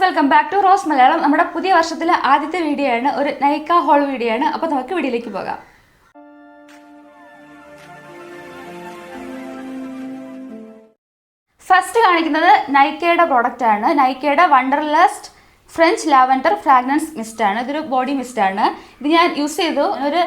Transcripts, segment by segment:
Welcome back to Rose Malayalam. നമ്മുടെ പുതിയ വർഷത്തിലെ ആദ്യത്തെ വീഡിയോ ആണ്, ഒരു നൈക്ക ഹോൾ വീഡിയോ ആണ്. അപ്പോൾ നമുക്ക് വീഡിയോയിലേക്ക് പോകാം. ഫസ്റ്റ് കാണിക്കുന്നത് നൈക്കയുടെ പ്രോഡക്റ്റ് ആണ്. നൈക്കയുടെ വണ്ടർലസ്റ്റ് ഫ്രഞ്ച് ലാവൻഡർ ഫ്രാഗ്രൻസ് മിസ്റ്റ് ആണ്. ഇതൊരു ബോഡി മിസ്റ്റ് ആണ്. ഇത് ഞാൻ യൂസ് ചെയ്തു, ഒരു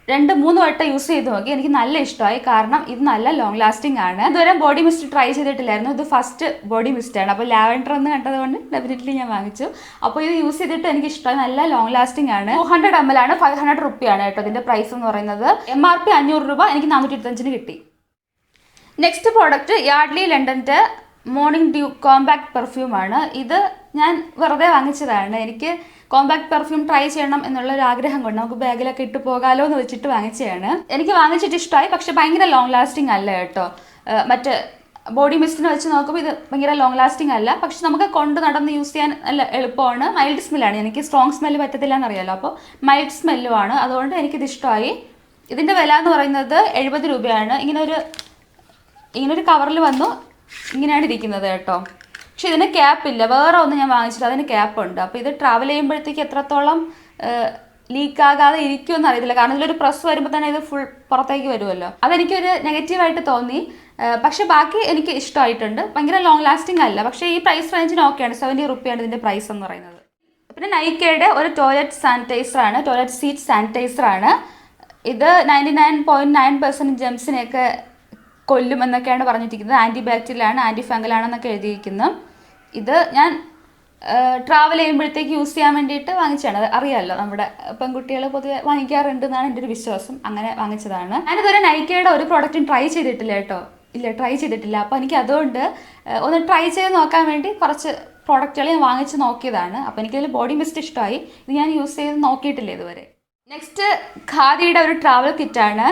2-3 വട്ടം യൂസ് ചെയ്ത് നോക്കി. എനിക്ക് നല്ല ഇഷ്ടമായി, കാരണം ഇത് നല്ല ലോങ് ലാസ്റ്റിംഗ് ആണ്. ഇതുവരെ ബോഡി മിസ്റ്റ് ട്രൈ ചെയ്തിട്ടില്ലായിരുന്നു. ഇത് ഫസ്റ്റ് ബോഡി മിസ്റ്റ് ആണ്. അപ്പോൾ ലാവൻഡർ എന്ന് കണ്ടതുകൊണ്ട് ഡെഫിനറ്റ്ലി ഞാൻ വാങ്ങിച്ചു. അപ്പോൾ ഇത് യൂസ് ചെയ്തിട്ട് എനിക്ക് ഇഷ്ടമായി, നല്ല ലോങ് ലാസ്റ്റിംഗ് ആണ്. 200 ml ആണ്, 500 റുപ്പിയാണ് കേട്ടോ ഇതിന്റെ പ്രൈസ് എന്ന് പറയുന്നത്. MRP 500 രൂപ, എനിക്ക് 425 കിട്ടി. നെക്സ്റ്റ് പ്രോഡക്റ്റ് യാർഡ്ലി ലണ്ടന്റെ മോർണിംഗ് ഡ്യൂ കോമ്പാക്ട് പെർഫ്യൂം ആണ്. ഇത് ഞാൻ വെറുതെ വാങ്ങിച്ചതാണ്. എനിക്ക് കോമ്പാക്ട് പെർഫ്യൂം ട്രൈ ചെയ്യണം എന്നുള്ള ഒരു ആഗ്രഹം കൊണ്ട് നമുക്ക് ബാഗിലൊക്കെ ഇട്ട് പോകാലോ എന്ന് വെച്ചിട്ട് വാങ്ങിച്ചതാണ്. എനിക്ക് വാങ്ങിച്ചിട്ട് ഇഷ്ടമായി, പക്ഷെ ഭയങ്കര ലോങ് ലാസ്റ്റിംഗ് അല്ല കേട്ടോ. മറ്റ് ബോഡി മിസ്റ്റിനെ വെച്ച് നോക്കുമ്പോൾ ഇത് ഭയങ്കര ലോങ് ലാസ്റ്റിംഗ് അല്ല. പക്ഷെ നമുക്ക് കൊണ്ട് നടന്ന് യൂസ് ചെയ്യാൻ നല്ല എളുപ്പമാണ്. മൈൽഡ് സ്മെല്ലാണ്. എനിക്ക് സ്ട്രോങ് സ്മെല്ല് പറ്റത്തില്ല എന്നറിയാലോ, അപ്പോൾ മൈൽഡ് സ്മെല്ലുമാണ്. അതുകൊണ്ട് എനിക്കിത് ഇഷ്ടമായി. ഇതിൻ്റെ വില എന്ന് പറയുന്നത് 70 രൂപയാണ്. ഇങ്ങനൊരു കവറിൽ വന്നു, ഇങ്ങനെയാണ് ഇരിക്കുന്നത് കേട്ടോ. പക്ഷെ ഇതിന് ക്യാപ്പില്ല. വേറെ ഒന്ന് ഞാൻ വാങ്ങിച്ചിട്ട് അതിന് ക്യാപ്പുണ്ട്. അപ്പോൾ ഇത് ട്രാവൽ ചെയ്യുമ്പോഴത്തേക്ക് എത്രത്തോളം ലീക്ക് ആകാതെ ഇരിക്കുമെന്ന് അറിയത്തില്ല, കാരണം ഇതിലൊരു പ്രസ് വരുമ്പോൾ തന്നെ ഇത് ഫുൾ പുറത്തേക്ക് വരുമല്ലോ. അതെനിക്കൊരു നെഗറ്റീവായിട്ട് തോന്നി. പക്ഷെ ബാക്കി എനിക്ക് ഇഷ്ടമായിട്ടുണ്ട്. ഭയങ്കര ലോങ് ലാസ്റ്റിംഗ് അല്ല, പക്ഷേ ഈ പ്രൈസ് റേഞ്ചിന് ഓക്കെയാണ്. 70 റുപ്പിയാണ് ഇതിൻ്റെ പ്രൈസ് എന്ന് പറയുന്നത്. പിന്നെ നൈക്കയുടെ ഒരു ടോയ്ലറ്റ് സാനിറ്റൈസർ ആണ്, ടോയ്ലറ്റ് സീറ്റ് സാനിറ്റൈസർ ആണ്. ഇത് 99.9% ജെംസിനെയൊക്കെ കൊല്ലും എന്നൊക്കെയാണ് പറഞ്ഞിരിക്കുന്നത്. ആൻറ്റി ബാക്ടീരിയൽ ആണ്, ആൻറ്റി ഫംഗൽ ആണെന്നൊക്കെ എഴുതിയിരിക്കുന്നു. ഇത് ഞാൻ ട്രാവൽ ചെയ്യുമ്പോഴത്തേക്ക് യൂസ് ചെയ്യാൻ വേണ്ടിയിട്ട് വാങ്ങിച്ചതാണ്. അത് അറിയാമല്ലോ, നമ്മുടെ പെൺകുട്ടികൾ പൊതുവെ വാങ്ങിക്കാറുണ്ട് എന്നാണ് എൻ്റെ ഒരു വിശ്വാസം. അങ്ങനെ വാങ്ങിച്ചതാണ്. ഞാനിതുവരെ നൈക്കയുടെ ഒരു പ്രോഡക്റ്റും ട്രൈ ചെയ്തിട്ടില്ല കേട്ടോ. ട്രൈ ചെയ്തിട്ടില്ല. അപ്പോൾ എനിക്ക് അതുകൊണ്ട് ഒന്ന് ട്രൈ ചെയ്ത് നോക്കാൻ വേണ്ടി കുറച്ച് പ്രോഡക്റ്റുകൾ ഞാൻ വാങ്ങിച്ച് നോക്കിയതാണ്. അപ്പോൾ എനിക്കതിൽ ബോഡി മിസ്റ്റ് ഇഷ്ടമായി. ഇത് ഞാൻ യൂസ് ചെയ്ത് നോക്കിയിട്ടില്ല ഇതുവരെ. നെക്സ്റ്റ് ഖാദിയുടെ ഒരു ട്രാവൽ കിറ്റാണ്.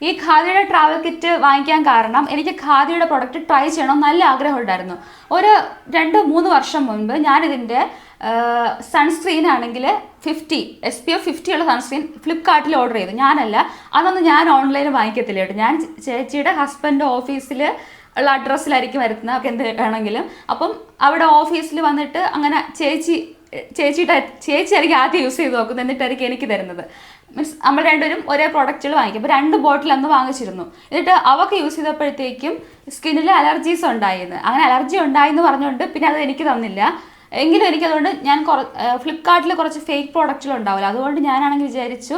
ഈ ഖാദിയുടെ ട്രാവൽ കിറ്റ് വാങ്ങിക്കാൻ കാരണം എനിക്ക് ഖാദിയുടെ പ്രൊഡക്റ്റ് ട്രൈ ചെയ്യണം നല്ല ആഗ്രഹമുണ്ടായിരുന്നു. ഒരു 2-3 വർഷം മുൻപ് ഞാനിതിൻ്റെ സൺസ്ക്രീൻ ആണെങ്കിൽ 50 SPF 50 ഉള്ള സൺസ്ക്രീൻ ഫ്ലിപ്കാർട്ടിൽ ഓർഡർ ചെയ്തു. ഞാനല്ല, അതൊന്നും ഞാൻ ഓൺലൈനിൽ വാങ്ങിക്കത്തില്ല കേട്ടോ. ഞാൻ ചേച്ചിയുടെ ഹസ്ബൻഡ് ഓഫീസിൽ ഉള്ള അഡ്രസ്സിലായിരിക്കും വരുന്നത്, ഒക്കെ എന്ത് വേണമെങ്കിലും. അപ്പം അവിടെ ഓഫീസിൽ വന്നിട്ട് അങ്ങനെ ചേച്ചിയായിരിക്കും ആദ്യം യൂസ് ചെയ്ത് നോക്കുന്നത്, എന്നിട്ടായിരിക്കും എനിക്ക് തരുന്നത്. മീൻസ് നമ്മൾ രണ്ടുപേരും ഒരേ പ്രോഡക്റ്റുകൾ വാങ്ങിക്കും. അപ്പോൾ 2 ബോട്ടിൽ അന്ന് വാങ്ങിച്ചിരുന്നു. എന്നിട്ട് അവൾക്ക് യൂസ് ചെയ്തപ്പോഴത്തേക്കും സ്കിന്നിൽ അലർജീസ് ഉണ്ടായിരുന്നു. അങ്ങനെ അലർജി ഉണ്ടായെന്ന് പറഞ്ഞുകൊണ്ട് പിന്നെ അത് എനിക്ക് തന്നില്ല. എങ്കിലും എനിക്കതുകൊണ്ട് ഞാൻ ഫ്ലിപ്കാർട്ടിൽ കുറച്ച് ഫേക്ക് പ്രോഡക്റ്റുകൾ ഉണ്ടാവില്ല. അതുകൊണ്ട് ഞാനാണെങ്കിൽ വിചാരിച്ചു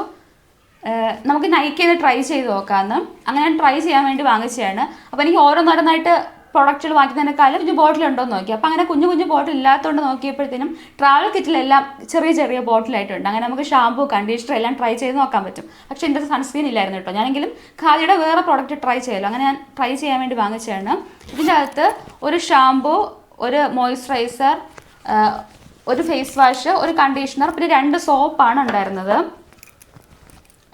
നമുക്ക് നൈക്കയിൽ ട്രൈ ചെയ്ത് നോക്കാമെന്ന്. അങ്ങനെ ഞാൻ ട്രൈ ചെയ്യാൻ വേണ്ടി വാങ്ങിച്ചതാണ്. അപ്പോൾ എനിക്ക് ഓരോന്നോരോന്നായിട്ട് പ്രോഡക്റ്റുകൾ വാങ്ങിക്കുന്നതിനേക്കാളും ഒരു ബോട്ടിലുണ്ടോ എന്ന് നോക്കി. അപ്പോൾ അങ്ങനെ കുഞ്ഞു ബോട്ടിൽ ഇല്ലാത്തതുകൊണ്ട് നോക്കിയപ്പോഴത്തേനും ട്രാവൽ കിറ്റിലെല്ലാം ചെറിയ ബോട്ടിലായിട്ടുണ്ട്. അങ്ങനെ നമുക്ക് ഷാമ്പൂ, കണ്ടീഷണർ എല്ലാം ട്രൈ ചെയ്ത് നോക്കാൻ പറ്റും. പക്ഷേ എൻ്റെ സൺസ്ക്രീൻ ഇല്ലായിരുന്നു കേട്ടോ. ഞാനെങ്കിലും ഖാദിയുടെ വേറെ പ്രോഡക്റ്റ് ട്രൈ ചെയ്യല്ലോ. അങ്ങനെ ഞാൻ ട്രൈ ചെയ്യാൻ വേണ്ടി വാങ്ങിച്ചതാണ്. ഇതിൻ്റെ അകത്ത് ഒരു ഷാമ്പൂ, ഒരു മോയ്സ്ചറൈസർ, ഒരു ഫേസ് വാഷ്, ഒരു കണ്ടീഷണർ, പിന്നെ 2 സോപ്പാണ് ഉണ്ടായിരുന്നത്.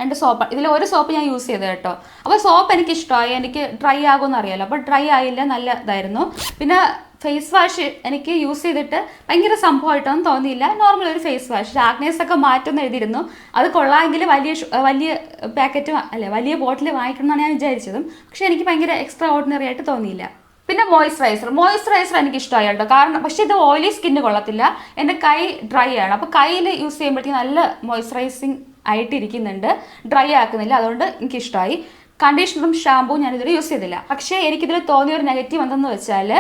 2 സോപ്പ്. ഇതിൽ ഒരു സോപ്പ് ഞാൻ യൂസ് ചെയ്തത് കേട്ടോ. അപ്പോൾ സോപ്പ് എനിക്ക് ഇഷ്ടമായി. എനിക്ക് ഡ്രൈ ആകുമെന്ന് അറിയാമല്ലോ, അപ്പോൾ ഡ്രൈ ആയില്ല, നല്ല ഇതായിരുന്നു. പിന്നെ ഫേസ് വാഷ് എനിക്ക് യൂസ് ചെയ്തിട്ട് ഭയങ്കര സംഭവമായിട്ടൊന്നും തോന്നിയില്ല. നോർമൽ ഒരു ഫേസ് വാഷ്. ലാഗ്നേസ് ഒക്കെ മാറ്റുമെന്ന് എഴുതിയിരുന്നു. അത് കൊള്ളാമെങ്കിൽ വലിയ പാക്കറ്റ് വലിയ ബോട്ടിൽ വാങ്ങിക്കണം എന്നാണ് ഞാൻ വിചാരിച്ചതും. പക്ഷേ എനിക്ക് ഭയങ്കര എക്സ്ട്രാ ഓർഡിനറി ആയിട്ട് തോന്നിയില്ല. പിന്നെ മോയ്സ്ചറൈസർ എനിക്ക് ഇഷ്ടമായി കേട്ടോ. കാരണം പക്ഷേ ഇത് ഓയിലി സ്കിന്ന് കൊള്ളത്തില്ല. എൻ്റെ കൈ ഡ്രൈ ആണ്. അപ്പോൾ കയ്യിൽ യൂസ് ചെയ്യുമ്പോഴത്തേക്കും നല്ല മോയ്സ്ചറൈസിങ് ആയിട്ടിരിക്കുന്നുണ്ട്, ഡ്രൈ ആക്കുന്നില്ല. അതുകൊണ്ട് എനിക്കിഷ്ടമായി. കണ്ടീഷണറും ഷാമ്പൂവും ഞാനിതിൽ യൂസ് ചെയ്തില്ല. പക്ഷേ എനിക്കിതിൽ തോന്നിയൊരു നെഗറ്റീവ് എന്തെന്ന് വെച്ചാൽ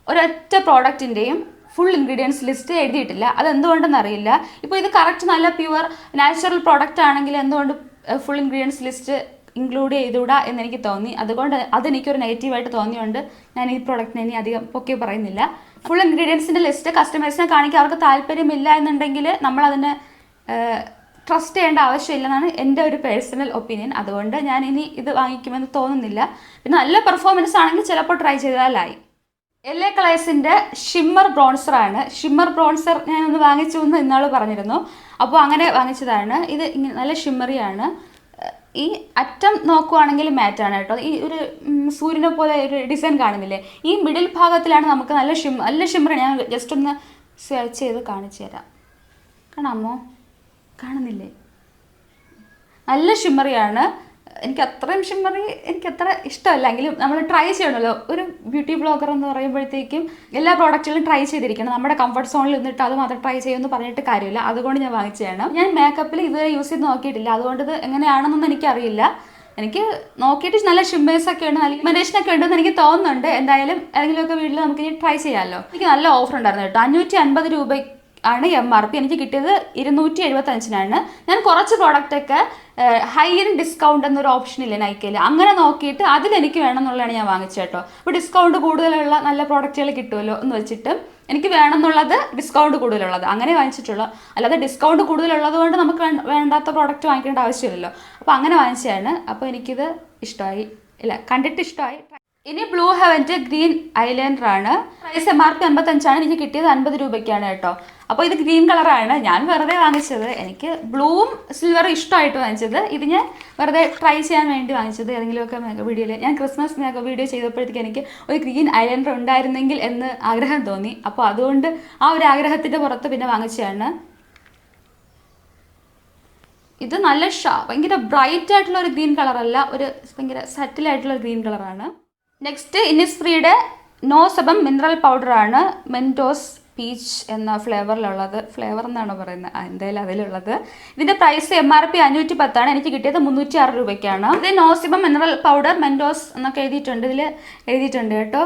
ഒരൊറ്റ പ്രോഡക്റ്റിൻ്റെയും ഫുൾ ഇൻഗ്രീഡിയൻസ് ലിസ്റ്റ് എഴുതിയിട്ടില്ല. അതെന്തുകൊണ്ടെന്ന് അറിയില്ല. ഇപ്പോൾ ഇത് കറക്റ്റ് നല്ല പ്യുവർ നാച്ചുറൽ പ്രോഡക്റ്റ് ആണെങ്കിൽ എന്തുകൊണ്ട് ഫുൾ ഇൻഗ്രീഡിയൻസ് ലിസ്റ്റ് ഇൻക്ലൂഡ് ചെയ്തുകൂടാ എന്നെനിക്ക് തോന്നി. അതുകൊണ്ട് അതെനിക്കൊരു നെഗറ്റീവായിട്ട് തോന്നിയുകൊണ്ട് ഞാൻ ഈ പ്രോഡക്റ്റിനെ ഇനി അധികം പൊക്കി പറയുന്നില്ല. ഫുൾ ഇൻഗ്രീഡിയൻസിൻ്റെ ലിസ്റ്റ് കസ്റ്റമേഴ്സിനെ കാണിക്കാൻ അവർക്ക് താല്പര്യമില്ല എന്നുണ്ടെങ്കിൽ നമ്മളതിനെ ട്രസ്റ്റ് ചെയ്യേണ്ട ആവശ്യമില്ലെന്നാണ് എൻ്റെ ഒരു പേഴ്സണൽ ഒപ്പീനിയൻ. അതുകൊണ്ട് ഞാൻ ഇനി ഇത് വാങ്ങിക്കുമെന്ന് തോന്നുന്നില്ല. പിന്നെ നല്ല പെർഫോമൻസ് ആണെങ്കിൽ ചിലപ്പോൾ ട്രൈ ചെയ്താലായി. LA കളേഴ്സിൻ്റെ ഷിമ്മർ ബ്രോൺസർ ആണ്. ഷിമ്മർ ബ്രോൺസർ ഞാനൊന്ന് വാങ്ങിച്ചു എന്ന് ഇന്നാൾ പറഞ്ഞിരുന്നു. അപ്പോൾ അങ്ങനെ വാങ്ങിച്ചതാണ്. ഇത് നല്ല ഷിമ്മറിയാണ്. ഈ അറ്റം നോക്കുവാണെങ്കിൽ മാറ്റാണ് കേട്ടോ. ഈ ഒരു സൂര്യനെ പോലെ ഒരു ഡിസൈൻ കാണുന്നില്ലേ, ഈ മിഡിൽ ഭാഗത്തിലാണ് നമുക്ക് നല്ല ഷിമ്മർ. ഞാൻ ജസ്റ്റ് ഒന്ന് സ്വാച്ച് ചെയ്ത് കാണിച്ചു തരാം. കാണാമോ? കാണുന്നില്ലേ? നല്ല ഷിമ്മറിയാണ്. എനിക്ക് അത്രയും ഷിമ്മറി എനിക്ക് അത്ര ഇഷ്ടമല്ലെങ്കിലും നമ്മൾ ട്രൈ ചെയ്യണമല്ലോ. ഒരു ബ്യൂട്ടി ബ്ലോഗർ എന്ന് പറയുമ്പോഴത്തേക്കും എല്ലാ പ്രോഡക്റ്റുകളും ട്രൈ ചെയ്തിരിക്കണം. നമ്മുടെ കംഫർട്ട് സോണിൽ നിന്നിട്ട് അത് മാത്രം ട്രൈ ചെയ്യുമെന്ന് പറഞ്ഞിട്ട് കാര്യമില്ല. അതുകൊണ്ട് ഞാൻ വാങ്ങിച്ചതാണ്. ഞാൻ മേക്കപ്പിൽ ഇതുവരെ യൂസ് ചെയ്ത് നോക്കിയിട്ടില്ല, അതുകൊണ്ട് ഇത് എങ്ങനെയാണെന്നൊന്നും എനിക്കറിയില്ല. എനിക്ക് നോക്കിയിട്ട് നല്ല ഷിമ്മേഴ്സൊക്കെ ഉണ്ട്, നല്ല ഇമനേഷനൊക്കെ ഉണ്ടെന്ന് എനിക്ക് തോന്നുന്നുണ്ട്. എന്തായാലും ഏതെങ്കിലുമൊക്കെ വീട്ടിൽ നമുക്ക് ഇനി ട്രൈ ചെയ്യാമല്ലോ. എനിക്ക് നല്ല ഓഫർ ഉണ്ടായിരുന്നു കേട്ടോ. 550 രൂപ ആണ് MRP. എനിക്ക് കിട്ടിയത് 275-നാണ്. ഞാൻ കുറച്ച് പ്രോഡക്റ്റൊക്കെ ഹൈ എൻഡ് ഡിസ്കൗണ്ട് എന്നൊരു ഓപ്ഷൻ ഇല്ലേ നൈക്കയിൽ, അങ്ങനെ നോക്കിയിട്ട് അതിലെനിക്ക് വേണം എന്നുള്ളതാണ് ഞാൻ വാങ്ങിച്ചത് കേട്ടോ. അപ്പോൾ ഡിസ്കൗണ്ട് കൂടുതലുള്ള നല്ല പ്രോഡക്റ്റുകൾ കിട്ടുമല്ലോ എന്ന് വെച്ചിട്ട് എനിക്ക് വേണം എന്നുള്ളത് ഡിസ്കൗണ്ട് കൂടുതലുള്ളത് അങ്ങനെ വാങ്ങിച്ചിട്ടുള്ളൂ. അല്ലാതെ ഡിസ്കൗണ്ട് കൂടുതലുള്ളത് കൊണ്ട് നമുക്ക് വേണ്ടാത്ത പ്രോഡക്റ്റ് വാങ്ങിക്കേണ്ട ആവശ്യമില്ലല്ലോ. അപ്പോൾ അങ്ങനെ വാങ്ങിച്ചതാണ്. അപ്പോൾ എനിക്കിത് ഇഷ്ടമായി, ഇല്ല കണ്ടിട്ട് ഇഷ്ടമായി. ഇനി ബ്ലൂ ഹെവൻ്റെ ഗ്രീൻ ഐലൈനർ ആണ്. പ്രൈസ് MRP 55ആണ്. എനിക്ക് കിട്ടിയത് 50 രൂപയ്ക്കാണ് കേട്ടോ. അപ്പോൾ ഇത് ഗ്രീൻ കളറാണ്. ഞാൻ വെറുതെ വാങ്ങിച്ചത്. എനിക്ക് ബ്ലൂവും സിൽവറും ഇഷ്ടമായിട്ട് വാങ്ങിച്ചത്. ഇത് ഞാൻ വെറുതെ ട്രൈ ചെയ്യാൻ വേണ്ടി വാങ്ങിച്ചത്. ഏതെങ്കിലുമൊക്കെ മേക്കപ്പ് വീഡിയോയിൽ ഞാൻ ക്രിസ്മസ് മേക്കപ്പ് വീഡിയോ ചെയ്തപ്പോഴത്തേക്ക് എനിക്ക് ഒരു ഗ്രീൻ ഐലൈനർ ഉണ്ടായിരുന്നെങ്കിൽ എന്ന് ആഗ്രഹം തോന്നി. അപ്പോൾ അതുകൊണ്ട് ആ ഒരു ആഗ്രഹത്തിൻ്റെ പുറത്ത് പിന്നെ വാങ്ങിച്ചതാണ്. ഇത് നല്ല ഭയങ്കര ബ്രൈറ്റ് ആയിട്ടുള്ള ഒരു ഗ്രീൻ കളറല്ല, ഒരു ഭയങ്കര സറ്റിലായിട്ടുള്ള ഗ്രീൻ കളറാണ്. നെക്സ്റ്റ് ഇന്നിസ്ഫ്രീയുടെ നോ സെബം മിനറൽ പൗഡറാണ്. മെൻറ്റോസ് പീച്ച് എന്ന ഫ്ലേവറിലുള്ളത്. ഫ്ലേവർ എന്നാണ് പറയുന്നത്, എന്തായാലും അതിലുള്ളത്. ഇതിൻ്റെ പ്രൈസ് MRP 510ആണ്. എനിക്ക് കിട്ടിയത് 306 രൂപയ്ക്കാണ്. ഇത് നോ സെബം മിനറൽ പൗഡർ മെൻറ്റോസ് എന്നൊക്കെ എഴുതിയിട്ടുണ്ട്. ഇതിൽ എഴുതിയിട്ടുണ്ട് കേട്ടോ,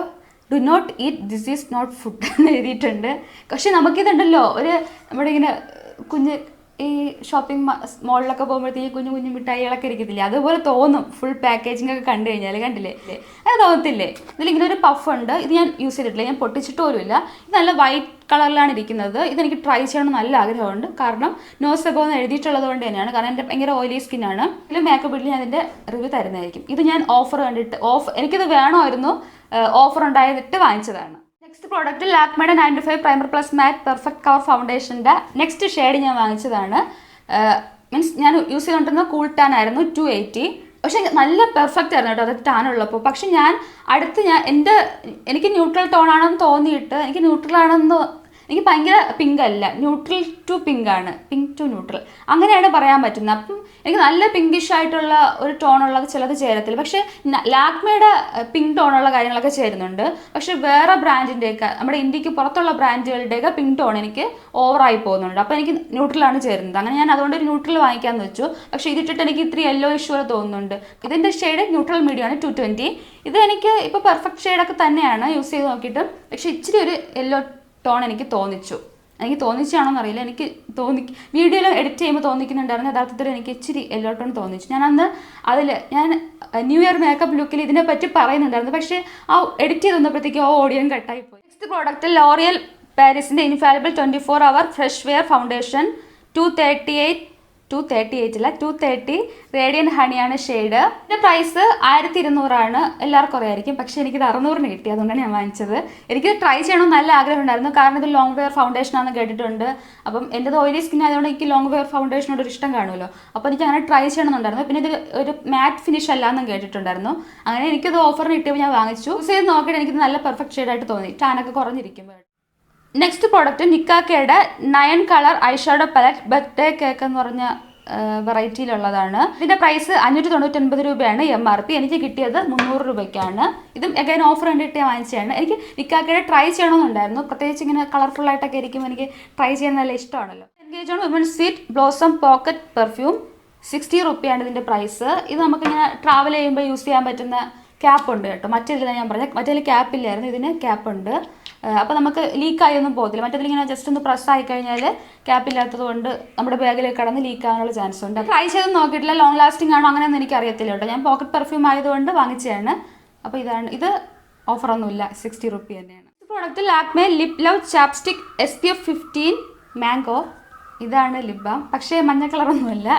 do not eat, this is not food എന്ന് എഴുതിയിട്ടുണ്ട്. പക്ഷെ നമുക്കിതുണ്ടല്ലോ, ഒരു നമ്മുടെ ഇങ്ങനെ കുഞ്ഞ് ഈ ഷോപ്പിംഗ് മോളിലൊക്കെ പോകുമ്പോഴത്തേക്ക് കുഞ്ഞു കുഞ്ഞു മിഠായികളൊക്കെ ഇരിക്കത്തില്ലേ, അതുപോലെ തോന്നും ഫുൾ പാക്കേജിംഗ് ഒക്കെ കണ്ടു കഴിഞ്ഞാൽ. കണ്ടില്ലേ, അത് തോന്നത്തില്ലേ? ഇതിലിങ്ങനെ ഒരു പഫ് ഉണ്ട്. ഇത് ഞാൻ യൂസ് ചെയ്തിട്ടില്ല, ഞാൻ പൊട്ടിച്ചിട്ട് പോലുമില്ല. ഇത് നല്ല വൈറ്റ് കളറിലാണ് ഇരിക്കുന്നത്. ഇതെനിക്ക് ട്രൈ ചെയ്യണം നല്ല ആഗ്രഹമുണ്ട്. കാരണം നോ സെബോ എന്ന് എഴുതിയിട്ടുള്ളത് കൊണ്ട് തന്നെയാണ്. കാരണം എൻ്റെ ഭയങ്കര ഓയിലി സ്കിന്നാണ്. ഇതിൽ മേക്കപ്പ് വീട്ടിൽ ഞാൻ ഇതിൻ്റെ റിവ്യൂ തരുന്നതായിരിക്കും. ഇത് ഞാൻ ഓഫർ കണ്ടിട്ട് എനിക്കിത് വേണമായിരുന്നു, ഓഫർ ഉണ്ടായിട്ട് വാങ്ങിച്ചതാണ്. നെക്സ്റ്റ് പ്രോഡക്റ്റ് ലാക്മയുടെ 95 primer+matte പെർഫെക്റ്റ് കവർ ഫൗണ്ടേഷൻ്റെ നെക്സ്റ്റ് ഷെയ്ഡ് ഞാൻ വാങ്ങിച്ചതാണ്. മീൻസ് ഞാൻ യൂസ് ചെയ്തുകൊണ്ടിരുന്ന കൂൾ ടാൻ ആയിരുന്നു 280. പക്ഷേ നല്ല പെർഫെക്റ്റ് ആയിരുന്നു കേട്ടോ അത് ടാനുള്ളപ്പോൾ. പക്ഷെ എനിക്ക് ന്യൂട്രൽ ടോൺ ആണെന്ന് തോന്നിയിട്ട് എനിക്ക് ഭയങ്കര പിങ്ക് അല്ല, ന്യൂട്രൽ ടു പിങ്ക് ആണ്, പിങ്ക് ടു ന്യൂട്രൽ അങ്ങനെയാണ് പറയാൻ പറ്റുന്നത്. അപ്പം എനിക്ക് നല്ല പിങ്കിഷ് ആയിട്ടുള്ള ഒരു ടോണുള്ളത് ചിലത് ചേരത്തില്ല. പക്ഷേ ലാക്മയുടെ പിങ്ക് ടോണുള്ള കാര്യങ്ങളൊക്കെ ചേരുന്നുണ്ട്. പക്ഷെ വേറെ ബ്രാൻഡിൻ്റെയൊക്കെ നമ്മുടെ ഇന്ത്യക്ക് പുറത്തുള്ള ബ്രാൻഡുകളുടെയൊക്കെ പിങ്ക് ടോൺ എനിക്ക് ഓവറായി പോകുന്നുണ്ട്. അപ്പോൾ എനിക്ക് ന്യൂട്രലാണ് ചേരുന്നത്. അങ്ങനെ ഞാൻ അതുകൊണ്ട് ഒരു ന്യൂട്രൽ വാങ്ങിക്കാമെന്ന് വെച്ചു. പക്ഷേ ഇതിട്ടിട്ട് എനിക്ക് ഇത്തിരി യെല്ലോ ഇഷ്യൂർ തോന്നുന്നുണ്ട്. ഇതിൻ്റെ ഷെയ്ഡ് ന്യൂട്രൽ മീഡിയം ആണ്, 220. ഇത് എനിക്ക് ഇപ്പോൾ പെർഫെക്റ്റ് ഷെയ്ഡൊക്കെ തന്നെയാണ് യൂസ് ചെയ്ത് നോക്കിയിട്ട്. പക്ഷേ ഇച്ചിരി ഒരു യെല്ലോ ടോൺ എനിക്ക് തോന്നിച്ചാണോന്ന് അറിയില്ല. എനിക്ക് വീഡിയോയിൽ എഡിറ്റ് ചെയ്യുമ്പോൾ തോന്നിക്കുന്നുണ്ടായിരുന്നു. യഥാർത്ഥത്തിൽ എനിക്ക് ഇച്ചിരി യെല്ലോ ടോൺ തോന്നിച്ചു. ഞാൻ ന്യൂ ഇയർ മേക്കപ്പ് ലുക്കിൽ ഇതിനെപ്പറ്റി പറയുന്നുണ്ടായിരുന്നു. പക്ഷേ ആ എഡിറ്റ് ചെയ്ത് വന്നപ്പോഴത്തേക്കും ഓഡിയോ കട്ടായി പോയി. നെക്സ്റ്റ് പ്രോഡക്റ്റ് ലോറിയൽ പാരീസിൻ്റെ infallible 24 hour fresh wear foundation 230 radiant ഹണിയാണ് ഷെയ്ഡ്. ഇതിൻ്റെ പ്രൈസ് 1200 എല്ലാവർക്കും അറിയായിരിക്കും. പക്ഷേ എനിക്കിത് 600 കിട്ടി, അതുകൊണ്ടാണ് ഞാൻ വാങ്ങിച്ചത്. എനിക്കിത് ട്രൈ ചെയ്യണമെന്ന് നല്ല ആഗ്രഹം ഉണ്ടായിരുന്നു. കാരണം ഇത് ലോങ് വെയർ ഫൗണ്ടേഷൻ ആണെന്ന് കേട്ടിട്ടുണ്ട്. അപ്പം എൻ്റെത് ഓയിലി സ്കിൻ ആയതുകൊണ്ട് എനിക്ക് ലോങ് വെയർ ഫൗണ്ടേഷനോട് ഒരു ഇഷ്ടം കാണുമല്ലോ. അപ്പോൾ എനിക്ക് അങ്ങനെ ട്രൈ ചെയ്യണമെന്നുണ്ടായിരുന്നു. പിന്നെ ഇത് ഒരു മാറ്റ് ഫിനിഷ് അല്ല എന്നും കേട്ടിട്ടുണ്ടായിരുന്നു. അങ്ങനെ എനിക്കിത് ഓഫറിന് കിട്ടിയപ്പോൾ ഞാൻ വാങ്ങിച്ചു. യൂസ് ചെയ്ത് നോക്കിയിട്ട് എനിക്കിത് നല്ല പെർഫെക്റ്റ് ഷെയ്ഡായിട്ട് തോന്നി, ടാനൊക്കെ കുറഞ്ഞിരിക്കുമ്പോൾ. നെക്സ്റ്റ് പ്രോഡക്റ്റ് നിക്കാക്കയുടെ 9 colour eyeshadow palette birthday cake എന്ന് പറഞ്ഞ വെറൈറ്റിയിലുള്ളതാണ്. ഇതിൻ്റെ പ്രൈസ് 599 രൂപയാണ് MRP. എനിക്ക് കിട്ടിയത് 300 രൂപയ്ക്കാണ്. ഇതും എഗൈൻ ഓഫർ കണ്ടിട്ട് ഞാൻ വാങ്ങിച്ചതാണ്. എനിക്ക് നിക്കാക്കയുടെ ട്രൈ ചെയ്യണമെന്നുണ്ടായിരുന്നു. പ്രത്യേകിച്ച് ഇങ്ങനെ കളർഫുൾ ആയിട്ടൊക്കെ ഇരിക്കുമ്പോൾ എനിക്ക് ട്രൈ ചെയ്യാൻ നല്ല ഇഷ്ടമാണല്ലോ. Engage on women sweet blossom pocket perfume 60 രൂപയാണ് ഇതിൻ്റെ പ്രൈസ്. ഇത് നമുക്കിങ്ങനെ ട്രാവൽ ചെയ്യുമ്പോൾ യൂസ് ചെയ്യാൻ പറ്റുന്ന ക്യാപ്പ് ഉണ്ട് കേട്ടോ. മറ്റേതിൽ ഞാൻ പറഞ്ഞ മറ്റേതിൽ ക്യാപ്പില്ലായിരുന്നു, ഇതിന് ക്യാപ്പുണ്ട്. അപ്പോൾ നമുക്ക് ലീക്കായി ഒന്നും പോകത്തില്ല. മറ്റേതിലിങ്ങനെ ജസ്റ്റ് ഒന്ന് പ്രസ് ആയി കഴിഞ്ഞാൽ ക്യാപ്പില്ലാത്തത് കൊണ്ട് നമ്മുടെ ബാഗിലേക്ക് കടന്ന് ലീക്കാകാനുള്ള ചാൻസ് ഉണ്ട്. ട്രൈ ചെയ്ത് നോക്കിയിട്ടില്ല, ലോങ് ലാസ്റ്റിംഗ് ആണോ അങ്ങനെയൊന്നും എനിക്കറിയത്തില്ല കേട്ടോ. ഞാൻ പോക്കറ്റ് പെർഫ്യൂം ആയതുകൊണ്ട് വാങ്ങിച്ചതാണ്. അപ്പോൾ ഇത് ഓഫറൊന്നുമില്ല, 60 രൂപ തന്നെയാണ്. Product Lakme lip love chapstick SPF 15 mango. ഇതാണ് ലിപ് ബാം. പക്ഷേ മഞ്ഞ കളറൊന്നുമില്ല,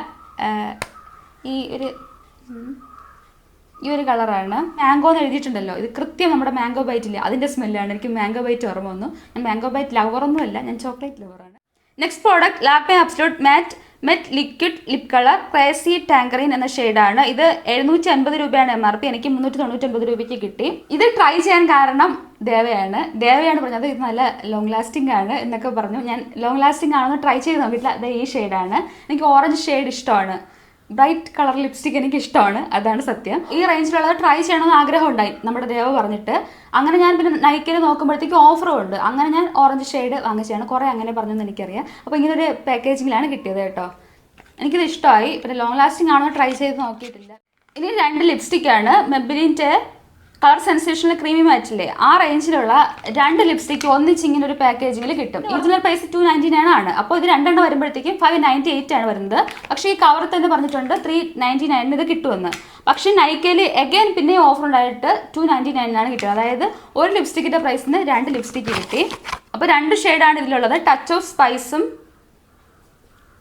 ഈ ഒരു കളറാണ്. മാംഗോ എന്ന് എഴുതിയിട്ടുണ്ടല്ലോ, ഇത് കൃത്യം നമ്മുടെ മാംഗോ ബൈറ്റില്ല അതിൻ്റെ സ്മെല്ലാണ്. എനിക്ക് മാംഗോ ബൈറ്റ് ഓർമ്മ വന്നു. ഞാൻ മാംഗോ ബൈറ്റ് ലവറൊന്നുമല്ല, ഞാൻ ചോക്ലേറ്റ് ലവറാണ്. Next product Lakme absolute matte liquid lip colour crazy tangerine എന്ന ഷെയ്ഡാണ്. ഇത് 750 രൂപയാണ് MRP. എനിക്ക് 399 രൂപയ്ക്ക് കിട്ടി. ഇത് ട്രൈ ചെയ്യാൻ കാരണം ദേവയാണ് പറഞ്ഞത് ഇത് നല്ല ലോങ് ലാസ്റ്റിംഗ് ആണ് എന്നൊക്കെ പറഞ്ഞു. ഞാൻ ലോങ് ലാസ്റ്റിംഗ് ആണെന്ന് ട്രൈ ചെയ്ത് നോക്കിയിട്ടില്ല. അത് ഈ ഷെയ്ഡാണ്. എനിക്ക് ഓറഞ്ച് ഷെയ്ഡ് ഇഷ്ടമാണ്. ബ്രൈറ്റ് കളർ ലിപ്സ്റ്റിക് എനിക്ക് ഇഷ്ടമാണ്, അതാണ് സത്യം. ഈ റേഞ്ചിലുള്ളത് ട്രൈ ചെയ്യണമെന്ന് ആഗ്രഹം ഉണ്ടായി നമ്മുടെ ദേവ പറഞ്ഞിട്ട്. അങ്ങനെ ഞാൻ പിന്നെ നൈക്കയിൽ നോക്കുമ്പോഴത്തേക്ക് ഓഫറും ഉണ്ട്. അങ്ങനെ ഞാൻ ഓറഞ്ച് ഷെയ്ഡ് വാങ്ങിച്ചാണ്. കുറേ അങ്ങനെ പറഞ്ഞെന്ന് എനിക്കറിയാം. അപ്പോൾ ഇങ്ങനൊരു പാക്കേജിങ്ങിലാണ് കിട്ടിയത് കേട്ടോ. എനിക്കിത് ഇഷ്ടമായി. പിന്നെ ലോങ് ലാസ്റ്റിംഗ് ആണോ ട്രൈ ചെയ്ത് നോക്കിയിട്ടില്ല. ഇനി 2 ലിപ്സ്റ്റിക്കാണ്. മെബിലിൻ്റെ കളർ സെൻസേഷണൽ ക്രീമി മാറ്റില്ലേ, ആ റേഞ്ചിലുള്ള 2 ലിപ്സ്റ്റിക്ക് ഒന്നിച്ച് ഇങ്ങനെ ഒരു പാക്കേജിങ്ങിൽ കിട്ടും. ഒറിജിനൽ പ്രൈസ് 299 ആണ്. അപ്പോൾ ഇത് 2 എണ്ണം വരുമ്പോഴത്തേക്കും 598 ആണ് വരുന്നത്. പക്ഷേ ഈ കവർ തന്നെ പറഞ്ഞിട്ടുണ്ട് 399 ഇത് കിട്ടുമെന്ന്. പക്ഷേ നൈക്കയിൽ എഗൈൻ പിന്നെ ഓഫർ ഉണ്ടായിട്ട് 299 ആണ് കിട്ടുക. അതായത് ഒരു ലിപ്സ്റ്റിക്കിൻ്റെ പ്രൈസിന് 2 ലിപ്സ്റ്റിക്ക് കിട്ടി. അപ്പോൾ 2 ഷെയ്ഡാണ് ഇതിലുള്ളത്. ടച്ച് ഓഫ് സ്പൈസും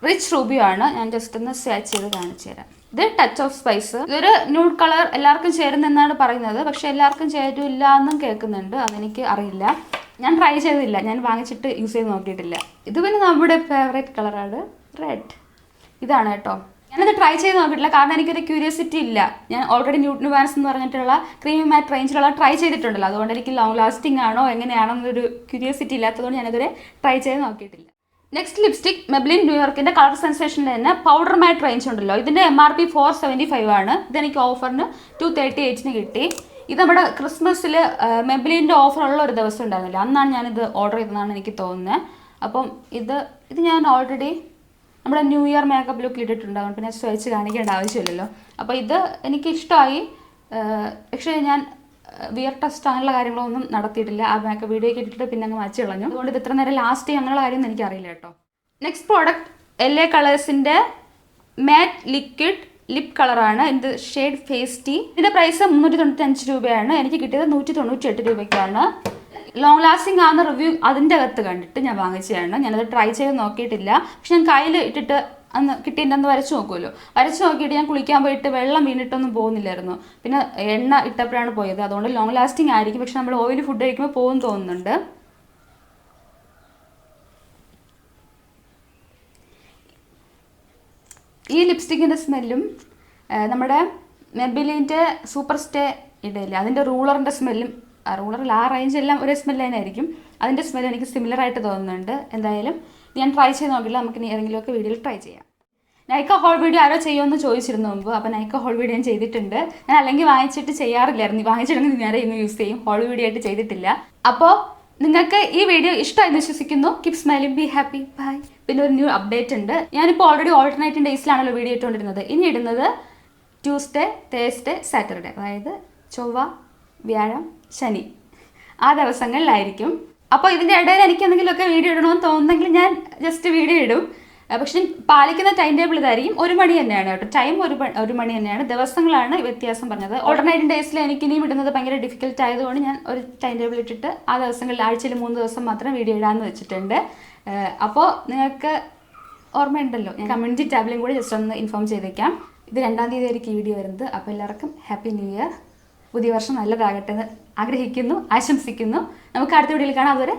റിച്ച് റൂബിയും ആണ്. ഞാൻ ജസ്റ്റ് ഒന്ന് സ്വാച്ച് ചെയ്ത് കാണിച്ചു തരാം. ഇത് ടച്ച് ഓഫ് സ്പൈസ്. ഇതൊരു ന്യൂഡ് കളർ, എല്ലാവർക്കും ചേരുന്നെന്നാണ് പറയുന്നത്. പക്ഷെ എല്ലാവർക്കും ചേരില്ല എന്നും കേൾക്കുന്നുണ്ട്. അതെനിക്ക് അറിയില്ല, ഞാൻ ട്രൈ ചെയ്തില്ല, ഞാൻ വാങ്ങിച്ചിട്ട് യൂസ് ചെയ്ത് നോക്കിയിട്ടില്ല. ഇത് പിന്നെ നമ്മുടെ ഫേവറേറ്റ് കളറാണ് റെഡ്. ഇതാണ് കേട്ടോ. ഞാനത് ട്രൈ ചെയ്ത് നോക്കിയിട്ടില്ല, കാരണം എനിക്കൊരു ക്യൂരിയോസിറ്റി ഇല്ല. ഞാൻ ഓൾറെഡി ന്യൂവാൻസ് എന്ന് പറഞ്ഞിട്ടുള്ള ക്രീമി മാറ്റ് റേഞ്ചിലുള്ള ട്രൈ ചെയ്തിട്ടുണ്ടല്ലോ. അതുകൊണ്ട് എനിക്ക് ലോങ് ലാസ്റ്റിംഗ് ആണോ എങ്ങനെയാണെന്നൊരു ക്യൂരിയോസിറ്റി ഇല്ലാത്തതുകൊണ്ട് ഞാനിതുവരെ ട്രൈ ചെയ്ത് നോക്കിയിട്ടില്ല. നെക്സ്റ്റ് ലിപ്സ്റ്റിക് മെബ്ലിൻ ന്യൂയോർക്കിൻ്റെ കളർ സെൻസേഷനിൽ തന്നെ പൗഡർ മാറ്റ് റേഞ്ച് ഉണ്ടല്ലോ. ഇതിൻ്റെ MRP 475 ആണ്. ഇതെനിക്ക് ഓഫറിന് 238 കിട്ടി. ഇത് നമ്മുടെ ക്രിസ്മസിൽ മെബ്ലിൻ്റെ ഓഫറുള്ള ഒരു ദിവസം ഉണ്ടായിരുന്നില്ല, അന്നാണ് ഞാനിത് ഓർഡർ ചെയ്തതെന്നാണ് എനിക്ക് തോന്നുന്നത്. അപ്പം ഇത് ഞാൻ ഓൾറെഡി നമ്മുടെ ന്യൂ ഇയർ മേക്കപ്പ് ലുക്കിൽ ഇട്ടിട്ടുണ്ടാകും, പിന്നെ സ്വയിച്ച് കാണിക്കേണ്ട ആവശ്യമില്ലല്ലോ. അപ്പോൾ ഇത് എനിക്ക് ഇഷ്ടമായി. പക്ഷേ ഞാൻ വിയർ ടെസ്റ്റ് അങ്ങനെയുള്ള കാര്യങ്ങളൊന്നും നടത്തിയിട്ടില്ല. ആ മേക്കപ്പ് വീഡിയോയ്ക്ക് ഇട്ടിട്ട് പിന്നെ അങ്ങ് മാറ്റി കളഞ്ഞു. അതുകൊണ്ട് ഇത് ഇത്ര നേരം ലാസ്റ്റ് അങ്ങനെയുള്ള കാര്യമൊന്നും എനിക്കറിയില്ല കേട്ടോ. നെക്സ്റ്റ് പ്രോഡക്റ്റ് LA കളേഴ്സിൻ്റെ മാറ്റ് ലിക്വിഡ് ലിപ് കളറാണ്. ഇത് ഷെയ്ഡ് ഫേസ് ടീ. ഇതിൻ്റെ പ്രൈസ് 395 രൂപയാണ്. എനിക്ക് കിട്ടിയത് 198 രൂപയ്ക്കാണ്. ലോങ് ലാസ്റ്റിംഗ് ആകുന്ന റിവ്യൂ അതിൻ്റെ അകത്ത് കണ്ടിട്ട് ഞാൻ വാങ്ങിച്ചതാണ്. ഞാനത് ട്രൈ ചെയ്ത് നോക്കിയിട്ടില്ല. പക്ഷെ ഞാൻ കയ്യിൽ ഇട്ടിട്ട് അന്ന് കിട്ടിയിട്ടുണ്ടെന്ന് വരച്ച് നോക്കുമല്ലോ. വരച്ച് നോക്കിയിട്ട് ഞാൻ കുളിക്കാൻ പോയിട്ട് വെള്ളം വീണിട്ടൊന്നും പോകുന്നില്ലായിരുന്നു. പിന്നെ എണ്ണ ഇട്ടപ്പോഴാണ് പോയത്. അതുകൊണ്ട് ലോങ് ലാസ്റ്റിംഗ് ആയിരിക്കും. പക്ഷെ നമ്മൾ ഓയിൽ ഫുഡ് കഴിക്കുമ്പോൾ പോകും തോന്നുന്നുണ്ട്. ഈ ലിപ്സ്റ്റിക്കിൻ്റെ സ്മെല്ലും നമ്മുടെ മെബിലിൻ്റെ സൂപ്പർ സ്റ്റേ ഇടയില്ല, അതിൻ്റെ റൂളറിൻ്റെ സ്മെല്ലും, റൂളറിൽ ആ റേഞ്ചെല്ലാം ഒരേ സ്മെല്ല് തന്നെയായിരിക്കും. അതിൻ്റെ സ്മെല്ല് എനിക്ക് സിമിലറായിട്ട് തോന്നുന്നുണ്ട്. എന്തായാലും ഞാൻ ട്രൈ ചെയ്ത് നോക്കില്ല, നമുക്ക് ഇനി ഏതെങ്കിലുമൊക്കെ വീഡിയോയിൽ ട്രൈ ചെയ്യാം. നൈക്ക ഹോൾ വീഡിയോ ആരോ ചെയ്യുമെന്ന് ചോദിച്ചിരുന്നു മുമ്പ്. അപ്പോൾ നൈക്ക ഹോൾ വീഡിയോ ഞാൻ ചെയ്തിട്ടുണ്ട്. ഞാൻ അല്ലെങ്കിൽ വാങ്ങിച്ചിട്ട് ചെയ്യാറില്ലായിരുന്നു. വാങ്ങിച്ചിട്ടുണ്ടെങ്കിൽ നേരെ ഇന്ന് യൂസ് ചെയ്യും. ഹോൾ വീഡിയോ ആയിട്ട് ചെയ്തിട്ടില്ല. അപ്പോൾ നിങ്ങൾക്ക് ഈ വീഡിയോ ഇഷ്ടമായെന്ന് വിശ്വസിക്കുന്നു. Keep smiling, be happy, bye. പിന്നെ ഒരു ന്യൂ അപ്ഡേറ്റ് ഉണ്ട്. ഞാനിപ്പോൾ ഓൾറെഡി ഓൾട്ടർനേറ്റിംഗ് ഡേയ്സിലാണല്ലോ വീഡിയോ ഇട്ടുകൊണ്ടിരുന്നത്. ഇനി ഇടുന്നത് ട്യൂസ്ഡേ, തേഴ്സ്ഡേ, സാറ്റർഡേ, അതായത് ചൊവ്വ, വ്യാഴം, ശനി, ആ ദിവസങ്ങളിലായിരിക്കും. അപ്പോൾ ഇതിൻ്റെ ഇടയിൽ എനിക്ക് എന്തെങ്കിലുമൊക്കെ വീഡിയോ ഇടണമെന്ന് തോന്നുന്നെങ്കിൽ ഞാൻ ജസ്റ്റ് വീഡിയോ ഇടും. പക്ഷെ പാലിക്കുന്ന ടൈം ടേബിൾ ഇതായിരിക്കും. 1 മണി തന്നെയാണ് കേട്ടോ. ടൈം 1 മണി തന്നെയാണ്. ദിവസങ്ങളാണ് വ്യത്യാസം പറഞ്ഞത്. ഓൾട്ടർനേറ്റിംഗ് ഡേയ്സിൽ എനിക്ക് ഇനിയും ഇടുന്നത് ഭയങ്കര ഡിഫിക്കൽട്ട് ആയതുകൊണ്ട് ഞാൻ ഒരു ടൈം ടേബിൾ ഇട്ടിട്ട് ആ ദിവസങ്ങളിൽ ആഴ്ചയിൽ 3 ദിവസം മാത്രം വീഡിയോ ഇടാമെന്ന് വെച്ചിട്ടുണ്ട്. അപ്പോൾ നിങ്ങൾക്ക് ഓർമ്മയുണ്ടല്ലോ, ഞാൻ കമ്മ്യൂണിറ്റി ടാബിലും കൂടി ജസ്റ്റ് ഒന്ന് ഇൻഫോം ചെയ്തേക്കാം. ഇത് 2-ാം തീയതി ആയിരിക്കും ഈ വീഡിയോ വരുന്നത്. അപ്പോൾ എല്ലാവർക്കും ഹാപ്പി ന്യൂ ഇയർ. പുതിയ വർഷം നല്ലതാകട്ടെ എന്ന് ആഗ്രഹിക്കുന്നു, ആശംസിക്കുന്നു. നമുക്ക് അടുത്ത വീഡിയോയിൽ കാണാം. അതുവരെ